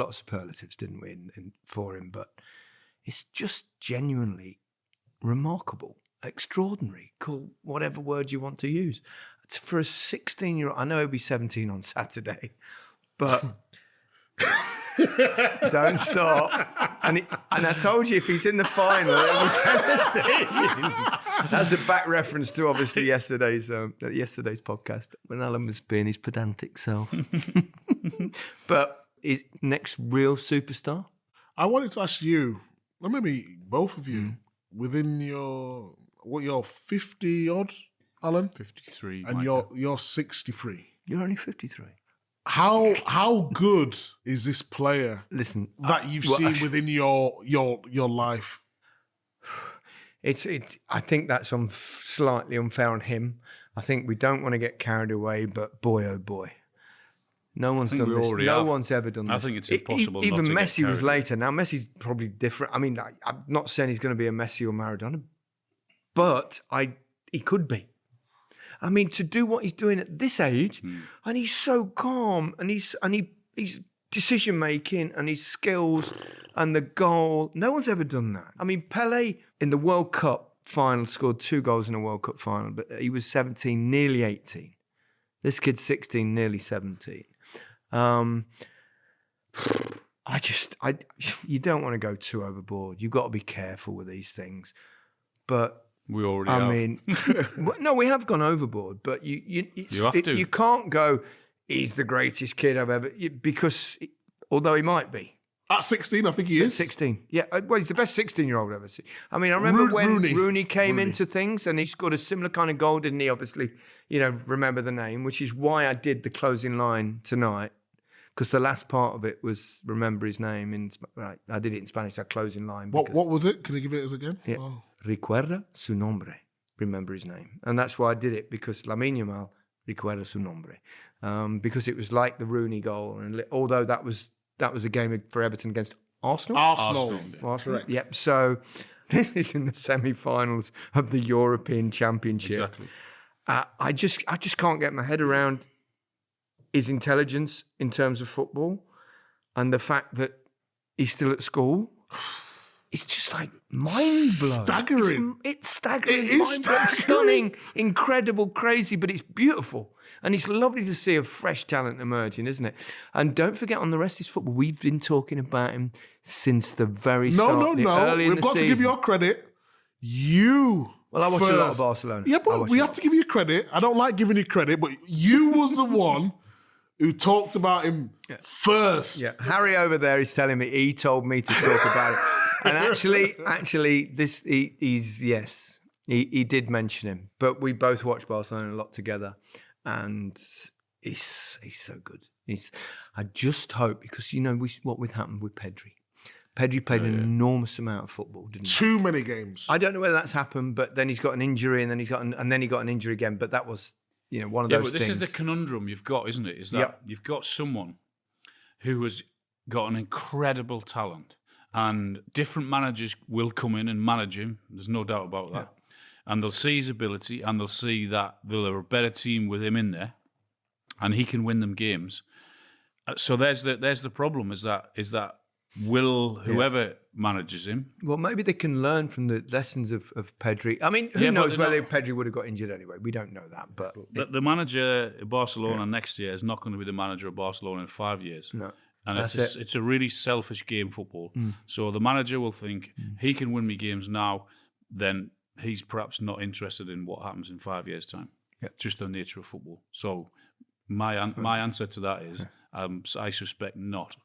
A lot of superlatives, didn't we, for him? But it's just genuinely remarkable, extraordinary, call whatever word you want to use. It's for a 16-year-old. I know he'll be 17 on Saturday, but don't stop. And I told you, if he's in the final, it'll be 17. That's a back reference to obviously yesterday's podcast when Alan was being his pedantic self. But his next real superstar? I wanted to ask you, or maybe both of you, within your 50 odd, Alan? 53. And you're 63. You're only 53. How good is this player? Listen, that you've seen within your life? I think that's slightly unfair on him. I think we don't want to get carried away, but boy, oh boy. No one's done this. No one's ever done this. I think it's impossible. Even not to Messi was away. later. Now Messi's probably different. I mean, I'm not saying he's going to be a Messi or Maradona, but he could be. I mean, to do what he's doing at this age, and he's so calm, and he's decision making, and his skills, and the goal. No one's ever done that. I mean, Pele in the World Cup final scored 2 goals in a World Cup final, but he was 17, nearly 18. This kid's 16, nearly 17. You don't want to go too overboard. You've got to be careful with these things. But we already have. I mean, no, we have gone overboard. But you have to. You can't go, he's the greatest kid I've ever, because although he might be. At 16, I think he is. 16, yeah. Well, he's the best 16-year-old I've ever seen. I mean, I remember when Rooney came into things and he scored a similar kind of goal, didn't he? Obviously, remember the name, which is why I did the closing line tonight, because the last part of it was remember his name. Right, I did it in Spanish, that closing line. What was it? Can you give it us again? Yeah. Oh. Recuerda su nombre. Remember his name. And that's why I did it, because Lamine Yamal, recuerda su nombre. Because it was like the Rooney goal. And although that was a game for Everton against Arsenal. Arsenal. Correct. Yep. So this is in the semi-finals of the European Championship. Exactly. I just can't get my head around his intelligence in terms of football, and the fact that he's still at school. It's just like mind-blowing. Staggering. It's staggering. It is staggering. Stunning, incredible, crazy, but it's beautiful. And it's lovely to see a fresh talent emerging, isn't it? And don't forget, on the rest of his football, we've been talking about him since the very start. No. We've got to give your credit. Well, I watch a lot of Barcelona. Yeah, but we have to give you credit. I don't like giving you credit, but you was the one who talked about him first. Yeah, Harry over there is telling me he told me to talk about it. And actually, he did mention him. But we both watched Barcelona a lot together, and he's so good. I just hope, because what happened with Pedri. Pedri played an enormous amount of football, didn't he? Too many games. I don't know whether that's happened, but then he's got an injury, and then he got an injury again. But that was one of those but this things. is the conundrum you've got, isn't it? Is that you've got someone who has got an incredible talent. And different managers will come in and manage him. There's no doubt about that. And they'll see his ability, and they'll see that they'll have a better team with him in there, and he can win them games. So there's the problem. Is that will whoever manages him? Well, maybe they can learn from the lessons of Pedri. I mean, who knows whether Pedri would have got injured anyway? We don't know that. But the manager of Barcelona next year is not going to be the manager of Barcelona in 5 years. No. And it's a really selfish game, football. So the manager will think he can win me games now, then he's perhaps not interested in what happens in 5 years' time. Just the nature of football. So my answer to that is I suspect not.